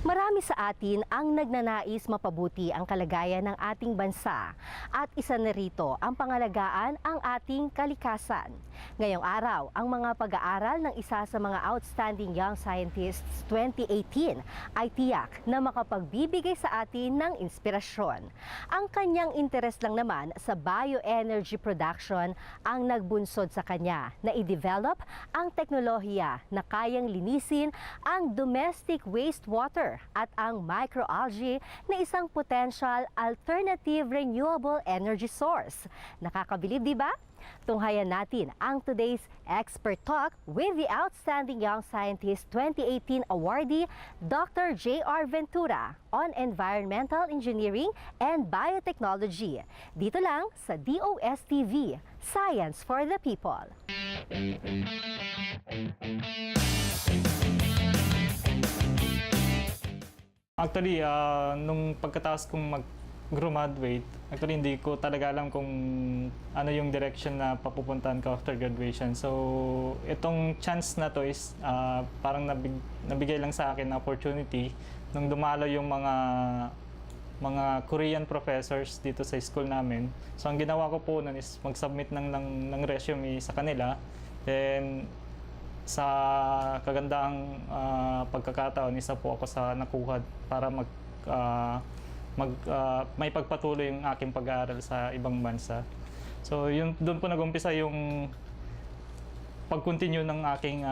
Marami sa atin ang nagnanais mapabuti ang kalagayan ng ating bansa at isa na rito ang pangalagaan ang ating kalikasan. Ngayong araw, ang mga pag-aaral ng isa sa mga Outstanding Young Scientists 2018 ay tiyak na makapagbibigay sa atin ng inspirasyon. Ang kanyang interes lang naman sa bioenergy production ang nagbunsod sa kanya na i-develop ang teknolohiya na kayang linisin ang domestic wastewater at ang microalgae na isang potential alternative renewable energy source. Nakakabilib, di ba? Tunghayan natin ang today's Expert Talk with the Outstanding Young Scientist 2018 awardee, Dr. Jey-R Ventura on Environmental Engineering and Biotechnology. Dito lang sa DOSTv Science for the People. Actually, nung pagkatapos kong mag-graduate, actually hindi ko talaga alam kung ano yung direction na papupuntahan ko after graduation. So, itong chance na to is parang nabigay lang sa akin na opportunity nung dumalo yung mga Korean professors dito sa school namin. So, ang ginawa ko po nun is mag-submit ng resume sa kanila. Then, sa kagandang pagkakataon, isa po ako sa nakuha para may pagpatuloy yung aking pag-aaral sa ibang bansa. So doon po nag-umpisa yung pag-continue ng aking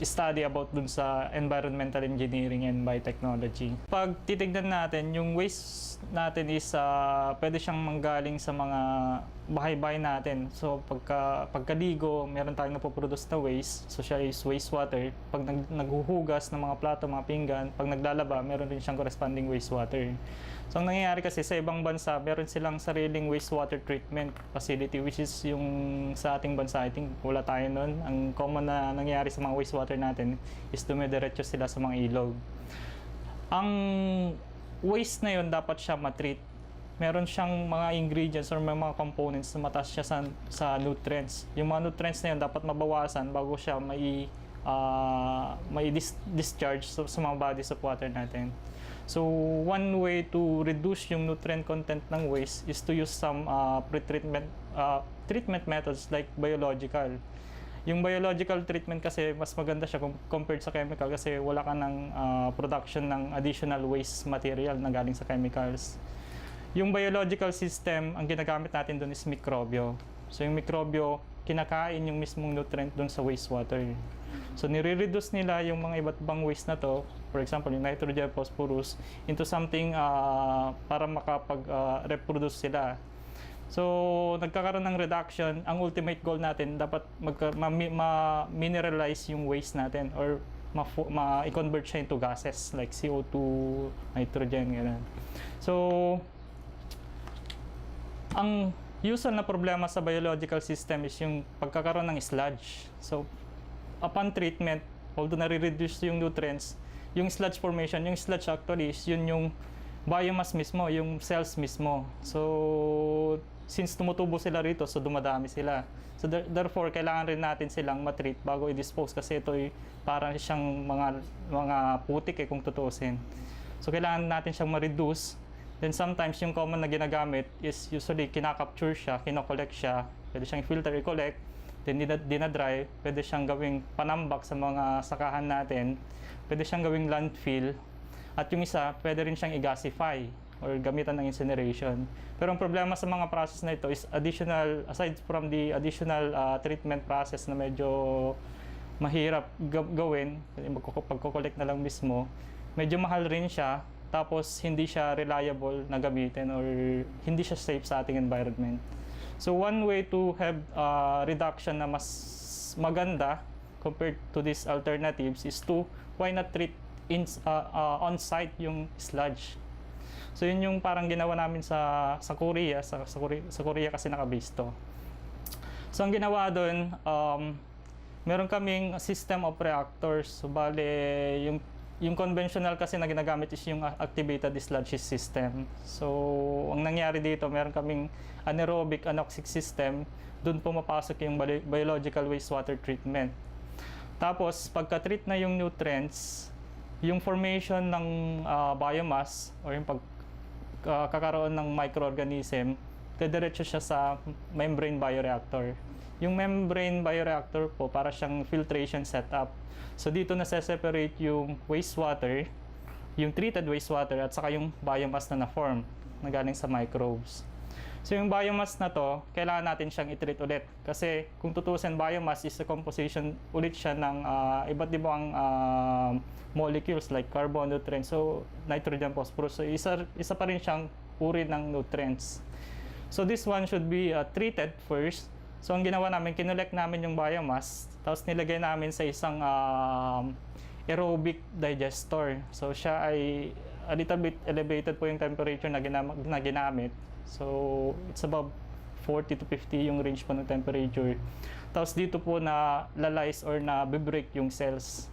study about dun sa environmental engineering and biotechnology. Pag titignan natin, yung waste natin is pwede siyang manggaling sa mga bahay-bahay natin. So pagkaligo, meron tayong napoproduce na waste. So siya is wastewater. Pag naghuhugas ng mga plato, mga pinggan, pag naglalaba, meron rin siyang corresponding wastewater. So ang nangyayari kasi sa ibang bansa, meron silang sariling wastewater treatment facility, which is yung sa ating bansa, I think wala tayo nun. Ang common na nangyayari sa mga wastewater natin is dumidiretso sila sa mga ilog. Ang waste na yun, dapat siya matreat. Meron siyang mga ingredients or may mga components na mataas siya sa nutrients. Yung mga nutrients na yun dapat mabawasan bago siya may discharge sa mga bodies of water natin. So, one way to reduce yung nutrient content ng waste is to use some treatment methods like biological. Yung biological treatment kasi mas maganda siya compared sa chemical kasi wala ka ng production ng additional waste material na galing sa chemicals. Yung biological system, ang ginagamit natin doon is mikrobyo. So, yung mikrobyo, kinakain yung mismong nutrient doon sa wastewater. So, nire-reduce nila yung mga iba't ibang waste na to, for example, yung nitrogen, phosphorus, into something para makapag-reproduce sila. So, nagkakaroon ng reduction. Ang ultimate goal natin, dapat ma-mineralize yung waste natin or ma-convert siya into gases like CO2, nitrogen, gano'n. So, ang usual na problema sa biological system is yung pagkakaroon ng sludge. So, upon treatment, although nare-reduce yung nutrients, yung sludge formation, yung sludge actually is yun yung biomass mismo, yung cells mismo. So, since tumutubo sila rito, so dumadami sila. So, therefore, kailangan rin natin silang matreat bago i-dispose kasi ito ay parang siyang mga putik kung tutuusin. So, kailangan natin siyang ma-reduce. Then sometimes yung common na ginagamit is usually kinakapture siya, kinokollect siya, pwede siyang filter, i-collect, then dinadry, pwede siyang gawing panambak sa mga sakahan natin, pwede siyang gawing landfill, at yung isa, pwede rin siyang i-gasify or gamitan ng incineration. Pero ang problema sa mga process na ito is additional, aside from the additional treatment process na medyo mahirap gawin, pagko-collect na lang mismo. Medyo mahal rin siya, tapos hindi siya reliable na gamitin or hindi siya safe sa ating environment. So one way to have reduction na mas maganda compared to these alternatives is to why not treat on-site yung sludge. So yun yung parang ginawa namin sa Korea, sa Korea kasi naka-base to. So ang ginawa doon, meron kaming system of reactors. So bale, yung conventional kasi na ginagamit is yung activated sludge system. So ang nangyari dito, meron kaming anaerobic anoxic system. Doon pumapasok yung biological wastewater treatment. Tapos pagka-treat na yung nutrients, yung formation ng biomass or yung kakaroon ng microorganism, diretso siya sa membrane bioreactor. Yung membrane bioreactor po, para siyang filtration setup. So dito na-separate yung wastewater, yung treated wastewater, at saka yung biomass na na-form na galing sa microbes. So yung biomass na to, kailangan natin siyang i-treat ulit. Kasi kung tutusin, biomass is a composition ulit siya ng iba't ibang molecules like carbon, nutrients, so nitrogen, phosphorus. So isa pa rin siyang uri ng nutrients. So this one should be treated first. So ang ginawa namin, kinolect namin yung biomass, tapos nilagay namin sa isang aerobic digester. So siya ay a little bit elevated po yung temperature na ginamit. So it's about 40 to 50 yung range po ng temperature. Tapos dito po na lalize or na break yung cells.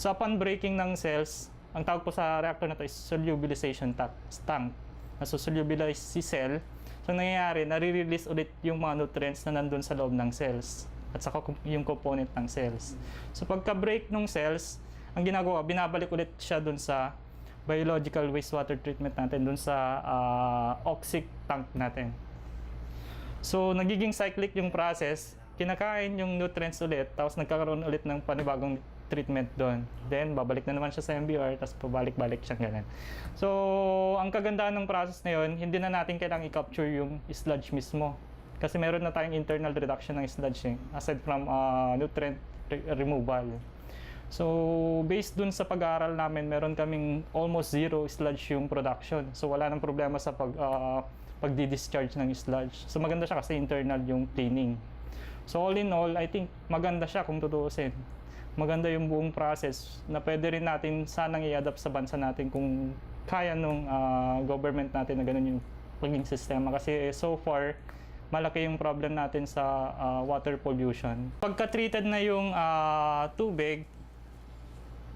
So upon breaking ng cells, ang tawag po sa reactor na to is solubilization tank. Nasusolubilize si cell. So nangyayari, nare-release ulit yung mga nutrients na nandun sa loob ng cells at saka yung component ng cells. So pagka-break ng cells, ang ginagawa, binabalik ulit siya dun sa biological wastewater treatment natin, dun sa oxic tank natin. So nagiging cyclic yung process, kinakain yung nutrients ulit, tapos nagkakaroon ulit ng panibagong treatment doon. Then, babalik na naman siya sa MBR, tapos pabalik-balik siya ganun. So, ang kagandahan ng process na yun, hindi na natin kailangang i-capture yung sludge mismo. Kasi meron na tayong internal reduction ng sludge aside from nutrient removal. So, based dun sa pag-aaral namin, meron kaming almost zero sludge yung production. So, wala nang problema sa pagdi-discharge ng sludge. So, maganda siya kasi internal yung cleaning. So, all in all, I think maganda siya kung tutuusin. Maganda yung buong process na pwede rin natin sanang i-adapt sa bansa natin kung kaya nung government natin na ganun yung paging sistema. Kasi so far, malaki yung problem natin sa water pollution. Pagka-treated na yung tubig,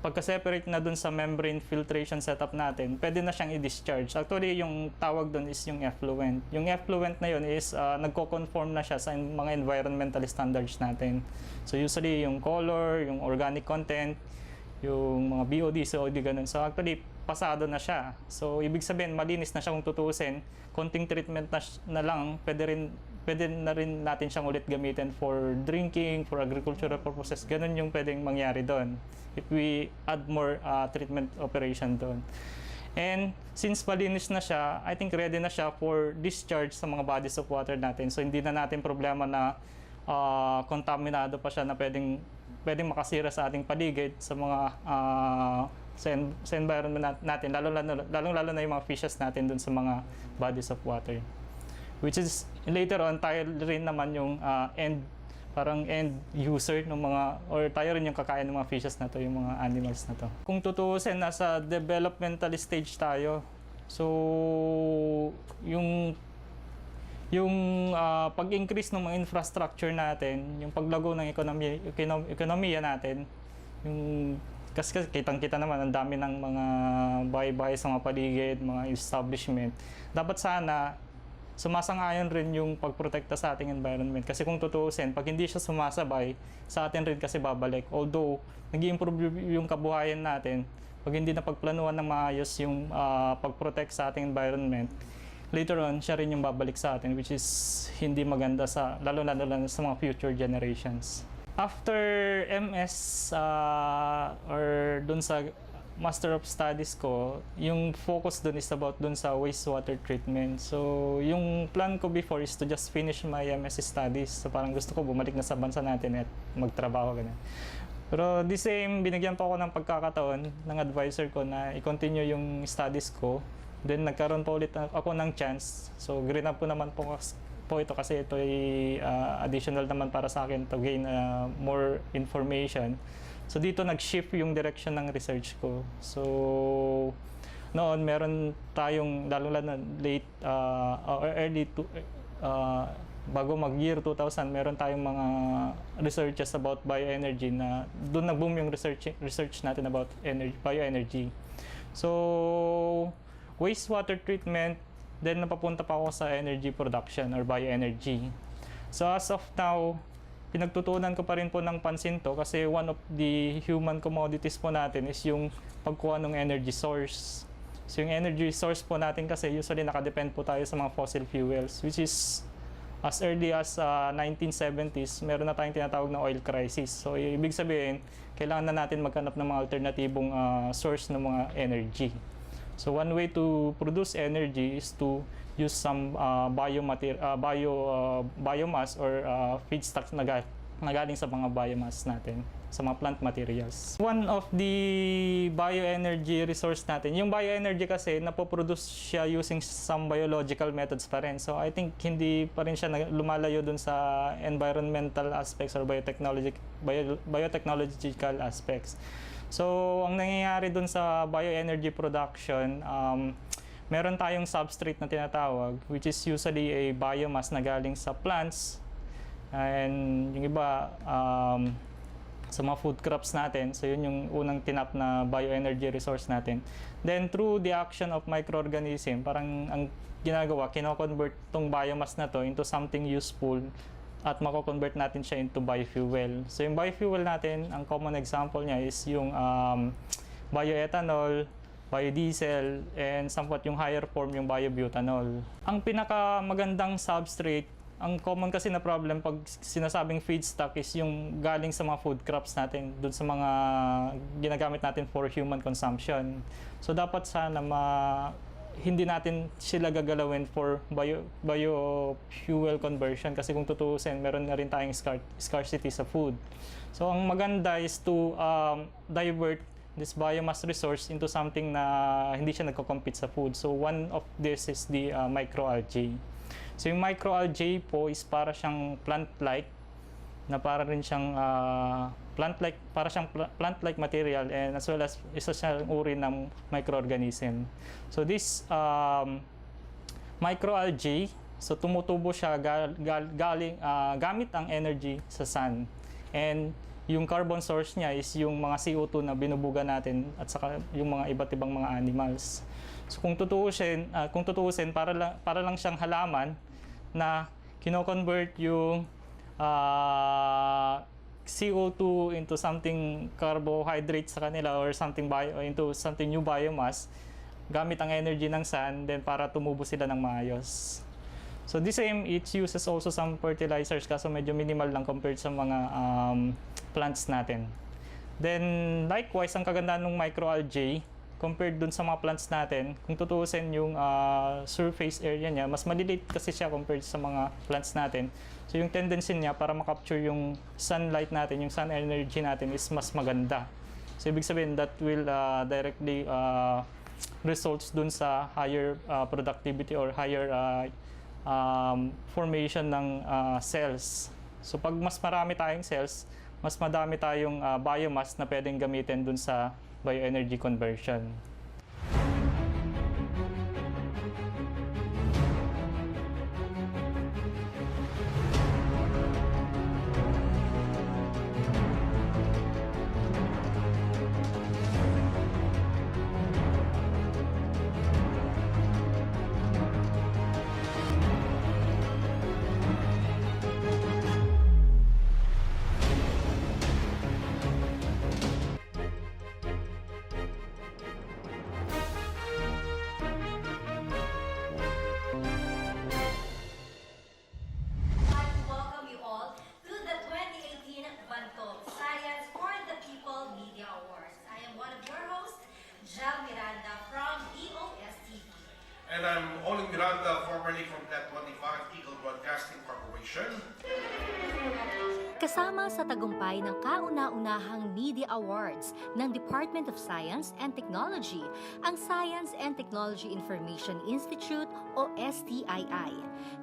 pagka-separate na dun sa membrane filtration setup natin, pwede na siyang i-discharge. Actually, yung tawag dun is yung effluent. Yung effluent na yun is nagko-conform na siya sa mga environmental standards natin. So usually yung color, yung organic content, yung mga BOD, COD, ganun. So actually, pasado na siya. So ibig sabihin, malinis na siya kung tutuusin. Konting treatment na lang, pwede na rin natin siyang ulit gamitin for drinking, for agricultural purposes. Ganun yung pwedeng mangyari doon if we add more treatment operation doon. And since malinis na siya, I think ready na siya for discharge sa mga bodies of water natin. So hindi na natin problema na kontaminado pa siya na pwedeng makasira sa ating paligid, sa mga sa environment natin, lalo na yung mga fishes natin dun sa mga bodies of water. Which is later on tayo rin naman yung end user ng mga, or tayo rin yung kakain ng mga fishes na to, yung mga animals na to. Kung tutuusin, nasa developmental stage tayo. So yung pag-increase ng mga infrastructure natin, yung paglago ng ekonomiya natin, yung kasi kitang-kita naman ang dami ng mga bahay-bahay sa mga paligid, mga establishment. Dapat sana sumasang-ayon rin yung pagprotekta sa ating environment. Kasi kung tutuusin, pag hindi siya sumasabay, sa atin rin kasi babalik. Although, nag-i-improve yung kabuhayan natin, pag hindi na pagplanuhan ng maayos yung pag-protect sa ating environment, later on, siya rin yung babalik sa atin, which is hindi maganda lalo sa mga future generations. After MS or dun sa Master of Studies ko, yung focus dun is about dun sa wastewater treatment. So, yung plan ko before is to just finish my MS studies. So, parang gusto ko bumalik na sa bansa natin at magtrabaho, ganun. Pero the same, binigyan pa ako ng pagkakataon ng advisor ko na i-continue yung studies ko. Then nagkaroon pa ulit ako ng chance. So green up po naman po ito kasi ito ay additional naman para sa akin to gain more information. So dito nag-shift yung direction ng research ko. So noon meron tayong lalo na late or early to bago mag-year 2000, meron tayong mga researches about bioenergy na doon nag-boom yung research natin about bioenergy. So, wastewater treatment, then napapunta pa ako sa energy production or bioenergy. So, as of now, pinagtutunan ko pa rin po ng pansin to kasi one of the human commodities po natin is yung pagkuha ng energy source. So, yung energy source po natin kasi usually nakadepend po tayo sa mga fossil fuels, which is as early as 1970s, meron na tayong tinatawag na oil crisis. So, ibig sabihin, kailangan na natin maghanap ng mga alternatibong source ng mga energy. So, one way to produce energy is to use some biomass or feedstocks na galing sa mga biomass natin, sa mga plant materials. One of the bioenergy resource natin, yung bioenergy kasi napoproduce siya using some biological methods pa rin. So I think hindi pa rin siya lumalayo dun sa environmental aspects or biotechnological aspects. So ang nangyayari dun sa bioenergy production, meron tayong substrate na tinatawag, which is usually a biomass na galing sa plants, and yung iba sa mga food crops natin. So yun yung unang tinap na bioenergy resource natin. Then through the action of microorganism, parang ang ginagawa, kino-convert tong biomass na to into something useful at mako-convert natin siya into biofuel. So yung biofuel natin, ang common example niya is yung bioethanol, biodiesel, and somewhat yung higher form yung biobutanol. Ang pinakamagandang substrate, ang common kasi na problem pag sinasabing feedstock is yung galing sa mga food crops natin, dun sa mga ginagamit natin for human consumption. So dapat sana hindi natin sila gagalawin for biofuel conversion kasi kung tutuusin, meron na rin tayong scarcity sa food. So ang maganda is to divert this biomass resource into something na hindi siya nagko-compete sa food. So one of this is the microalgae. So yung microalgae po is para siyang plant-like na para rin siyang plant-like material, and as well as isa siyang uri ng microorganism. So this microalgae, so tumutubo siya gamit ang energy sa sun. And yung carbon source niya is yung mga CO2 na binubuga natin at saka yung mga iba't ibang mga animals. So kung tutuusin para lang siyang halaman na kino-convert yung CO2 into something carbohydrate sa kanila or into something new biomass gamit ang energy ng sun, then para tumubo sila ng maayos. So the same, it uses also some fertilizers kaso medyo minimal lang compared sa mga plants natin. Then likewise, ang kagandahan ng microalgae compared dun sa mga plants natin, kung tutuusin yung surface area niya, mas maliliit kasi siya compared sa mga plants natin. So yung tendency niya para makapture yung sunlight natin, yung sun energy natin is mas maganda. So ibig sabihin that will directly results dun sa higher productivity or higher formation ng cells. So pag mas marami tayong cells, mas madami tayong biomass na pwedeng gamitin dun sa bioenergy conversion. And I'm Oling Miranda, formerly from Net 25 Eagle Broadcasting Corporation. Kasama sa tagumpay ng kauna-unahang Media Awards ng Department of Science and Technology, ang Science and Technology Information Institute o STII.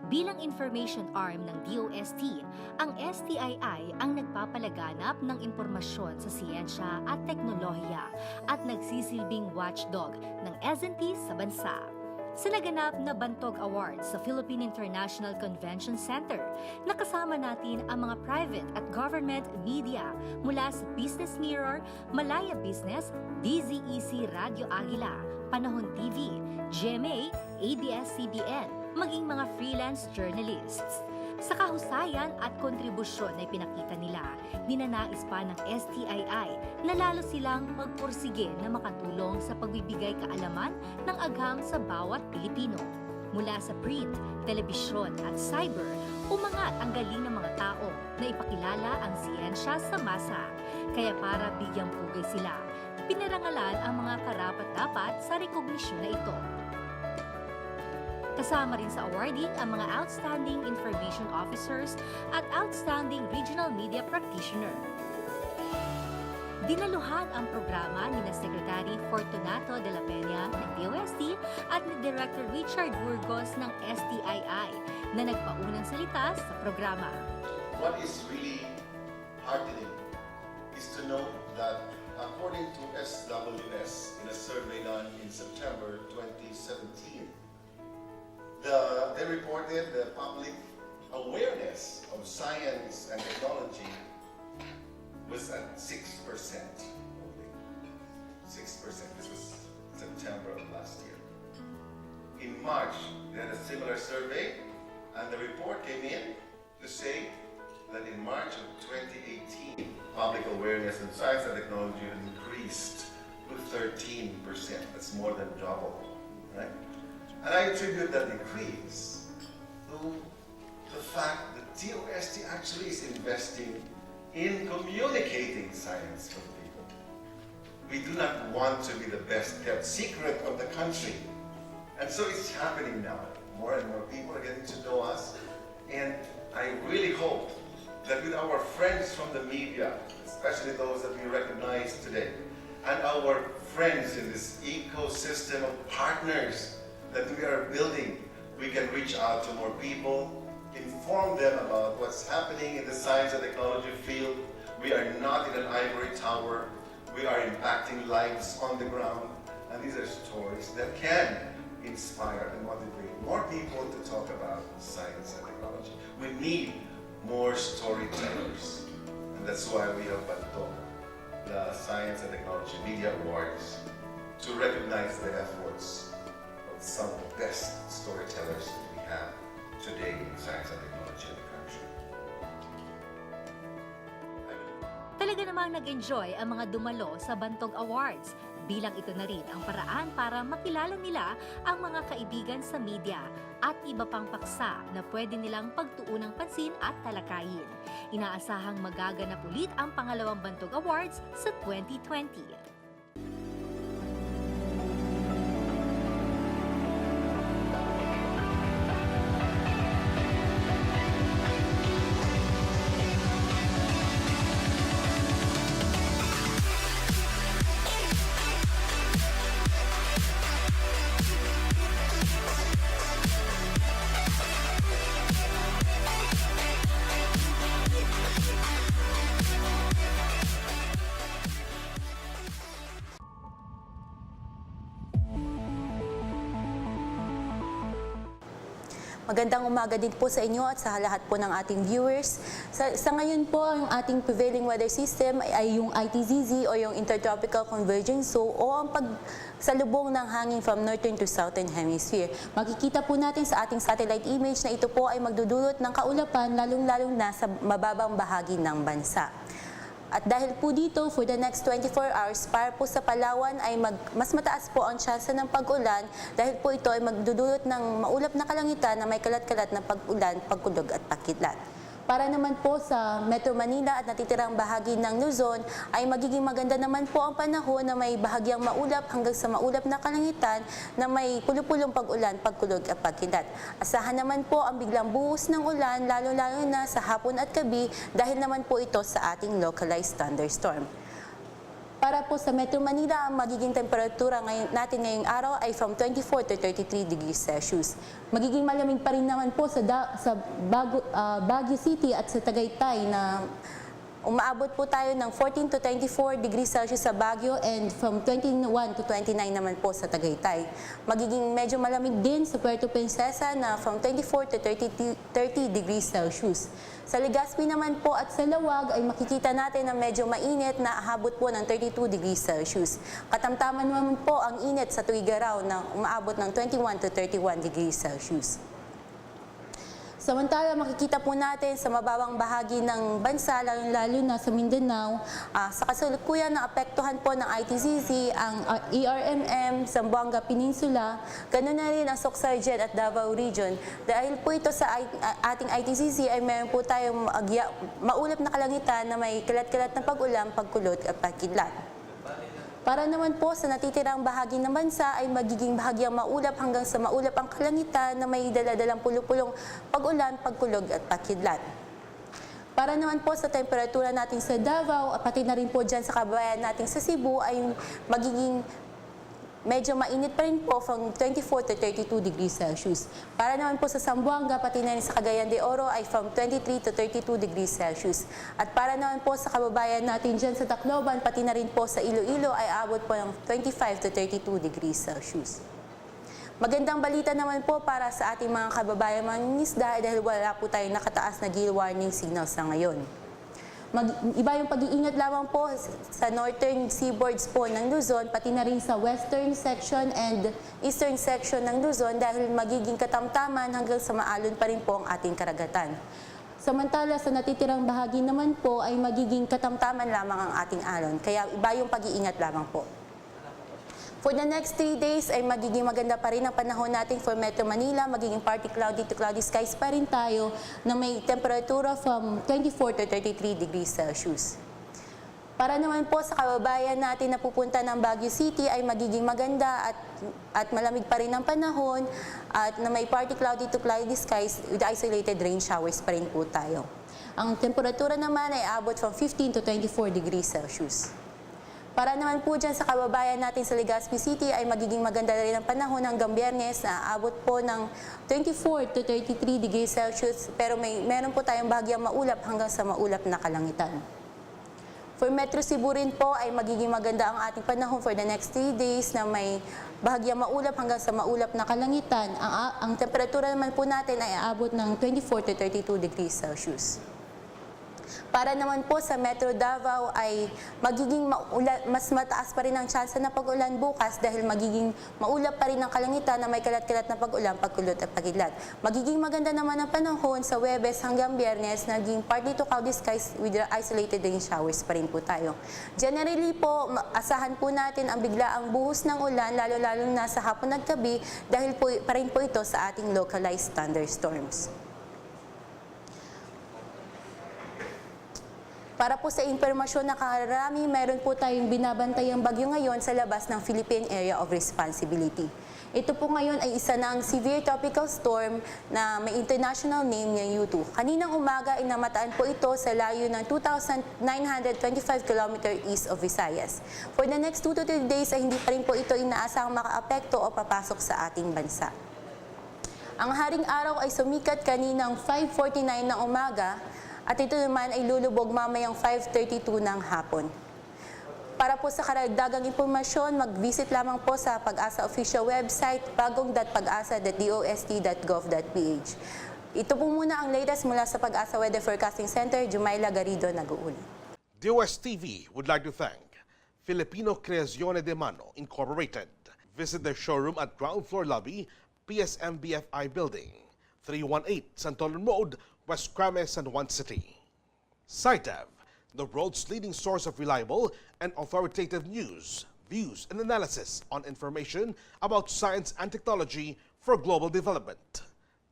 Bilang information arm ng DOST, ang STII ang nagpapalaganap ng impormasyon sa siyensya at teknolohiya at nagsisilbing watchdog ng S&T sa bansa. Sa naganap na Bantog Awards sa Philippine International Convention Center, nakasama natin ang mga private at government media mula sa Business Mirror, Malaya Business, DZEC Radio Aguila, Panahon TV, GMA, ABS-CBN, maging mga freelance journalists. Sa kahusayan at kontribusyon na ipinakita nila, ninanais pa ng STII na lalo silang magpursige na makatulong sa pagbibigay kaalaman ng agham sa bawat Pilipino. Mula sa print, telebisyon at cyber, umangat ang galing ng mga tao na ipakilala ang siyensya sa masa. Kaya para bigyang pugay sila, pinarangalan ang mga karapat-dapat sa rekognisyon na ito. Kasama rin sa awarding ang mga Outstanding Information Officers at Outstanding Regional Media Practitioner. Dinaluhan ang programa ni na Secretary Fortunato de la Peña ng DOST at ni Director Richard Burgos ng STII na nagpaunang salita sa programa. What is really heartening is to know that according to SWS in a survey done in September 2017, they reported the public awareness of science and technology was at 6% only. 6%. This was September of last year. In March, they had a similar survey, and the report came in to say that in March of 2018, public awareness of science and technology had increased to 13%. That's more than double, right? And I attribute that increase to the fact that DOST actually is investing in communicating science with people. We do not want to be the best kept secret of the country. And so it's happening now. More and more people are getting to know us. And I really hope that with our friends from the media, especially those that we recognize today, and our friends in this ecosystem of partners that we are building, we can reach out to more people, inform them about what's happening in the science and technology field. We are not in an ivory tower. We are impacting lives on the ground. And these are stories that can inspire and motivate more people to talk about science and technology. We need more storytellers. And that's why we have Bantog, the Science and Technology Media Awards, to recognize the efforts some of the best storytellers that we have today in science and technology in the country. Talaga namang nag-enjoy ang mga dumalo sa Bantog Awards. Bilang ito na rin ang paraan para makilala nila ang mga kaibigan sa media at iba pang paksa na pwede nilang pagtuunang pansin at talakayin. Inaasahang magaganap ulit ang pangalawang Bantog Awards sa 2020. Magandang umaga din po sa inyo at sa lahat po ng ating viewers. Sa ngayon po, ang ating prevailing weather system ay yung ITZZ o yung Intertropical Convergence Zone o ang pagsalubong ng hangin from northern to southern hemisphere. Makikita po natin sa ating satellite image na ito po ay magdudulot ng kaulapan lalong-lalong na sa mababang bahagi ng bansa. At dahil po dito, for the next 24 hours, para po sa Palawan ay mas mataas po ang tsansa ng pag-ulan dahil po ito ay magdudulot ng maulap na kalangitan na may kalat-kalat na pag-ulan, pagkulog at pakidlat. Para naman po sa Metro Manila at natitirang bahagi ng Luzon ay magiging maganda naman po ang panahon na may bahagyang maulap hanggang sa maulap na kalangitan na may pulupulong pag-ulan, pagkulog at pagkilat. Asahan naman po ang biglang buhos ng ulan lalo-lalo na sa hapon at gabi dahil naman po ito sa ating localized thunderstorm. Para po sa Metro Manila, ang magiging temperatura natin ngayong araw ay from 24 to 33 degrees Celsius. Magiging malamig pa rin naman po sa Baguio City at sa Tagaytay na umaabot po tayo ng 14 to 24 degrees Celsius sa Baguio and from 21 to 29 naman po sa Tagaytay. Magiging medyo malamig din sa Puerto Princesa na from 24 to 30 degrees Celsius. Sa Legazpi naman po at sa Lawag ay makikita natin na medyo mainit na aabot po ng 32 degrees Celsius. Katamtaman naman po ang init sa Tuigaraw na umaabot ng 21 to 31 degrees Celsius. Samantala, makikita po natin sa mababang bahagi ng bansa, lalo na sa Mindanao, sa kasalukuyan na apektuhan po ng ITZZ, ang ERMM, Zamboanga Peninsula, ganoon na rin ang Soc-Sargent at Davao Region. Dahil po ito sa ating ITZZ ay meron po tayong maulap na kalangitan na may kalat-kalat na pag-ulan, pagkulot at pagkidlat. Para naman po sa natitirang bahagi ng bansa ay magiging bahagyang maulap hanggang sa maulap ang kalangitan na may daladalang pulupulong pag-ulan, pagkulog at pagkidlat. Para naman po sa temperatura natin sa Davao, pati na rin po dyan sa kabayan natin sa Cebu ay magiging medyo mainit pa rin po from 24 to 32 degrees Celsius. Para naman po sa Zamboanga, pati na rin sa Cagayan de Oro ay from 23 to 32 degrees Celsius. At para naman po sa kababayan natin dyan sa Tacloban, pati na rin po sa Iloilo ay abot po ng 25 to 32 degrees Celsius. Magandang balita naman po para sa ating mga kababayan mangingisda dahil wala po tayong nakataas na gale warning signal sa ngayon. Iba yung pag-iingat lamang po sa northern seaboards po ng Luzon, pati na rin sa western section and eastern section ng Luzon dahil magiging katamtaman hanggang sa maalon pa rin po ang ating karagatan. Samantala sa natitirang bahagi naman po ay magiging katamtaman lamang ang ating alon, kaya iba yung pag-iingat lamang po. For the next 3 days ay magiging maganda pa rin ang panahon natin for Metro Manila. Magiging partly cloudy to cloudy skies pa rin tayo na may temperatura from 24 to 33 degrees Celsius. Para naman po sa kababayan natin na pupunta ng Baguio City ay magiging maganda at malamig pa rin ang panahon at na may partly cloudy to cloudy skies with isolated rain showers pa rin po tayo. Ang temperatura naman ay abot from 15 to 24 degrees Celsius. Para naman po dyan sa kababayan natin sa Legazpi City ay magiging maganda rin ang panahon hanggang Biyernes na abot po ng 24 to 33 degrees Celsius pero meron po tayong bahagyang maulap hanggang sa maulap na kalangitan. For Metro Cebu rin po ay magiging maganda ang ating panahon for the next 3 days na may bahagyang maulap hanggang sa maulap na kalangitan. Ang temperatura naman po natin ay aabot ng 24 to 32 degrees Celsius. Para naman po sa Metro Davao ay magiging mas mataas pa rin ang tsansa na pag-ulan bukas dahil magiging maulap pa rin ang kalangitan na may kalat-kalat na pag-ulan, pagkulot at pagkidlat. Magiging maganda naman ang panahon sa Huwebes hanggang Biyernes, naging partly to cloudy skies with isolated rain showers pa rin po tayo. Generally po, asahan po natin ang biglaang buhos ng ulan, lalo-lalo na sa hapon at gabi dahil po, pa rin po ito sa ating localized thunderstorms. Para po sa impormasyon na karami, meron po tayong binabantayang bagyo ngayon sa labas ng Philippine Area of Responsibility. Ito po ngayon ay isa ng severe tropical storm na may international name na U2. Kaninang umaga ay namataan po ito sa layo ng 2,925 km east of Visayas. For the next 2 to 3 days ay hindi pa rin po ito inaasahang makaapekto o papasok sa ating bansa. Ang haring araw ay sumikat kaninang 5:49 ng umaga at ito naman ay lulubog mamayang 5:32 ng hapon. Para po sa karagdagang impormasyon, mag-visit lamang po sa Pag-asa official website bagong.pag-asa.dost.gov.ph. Ito po muna ang latest mula sa Pag-asa Weather Forecasting Center. Jumayla Garrido, nag-uuli. DOSTv would like to thank Filipino Creazione de Mano Incorporated. Visit their showroom at ground floor lobby, PSM-BFI Building, 318 Santolan Road, West Crames, San Juan City. SciTev, the world's leading source of reliable and authoritative news, views, and analysis on information about science and technology for global development.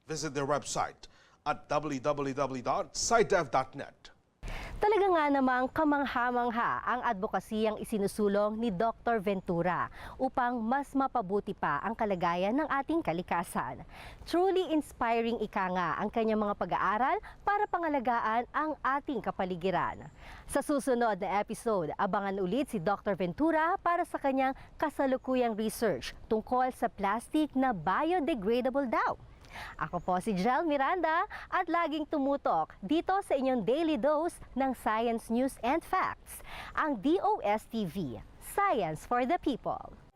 Visit their website at www.scidev.net. Talaga nga namang kamangha-mangha ang advokasiyang isinusulong ni Dr. Ventura upang mas mapabuti pa ang kalagayan ng ating kalikasan. Truly inspiring ika nga ang kanyang mga pag-aaral para pangalagaan ang ating kapaligiran. Sa susunod na episode, abangan ulit si Dr. Ventura para sa kanyang kasalukuyang research tungkol sa plastic na biodegradable daw. Ako po si Jel Miranda at laging tumutok dito sa inyong daily dose ng Science News and Facts, ang DOSTv Science for the People.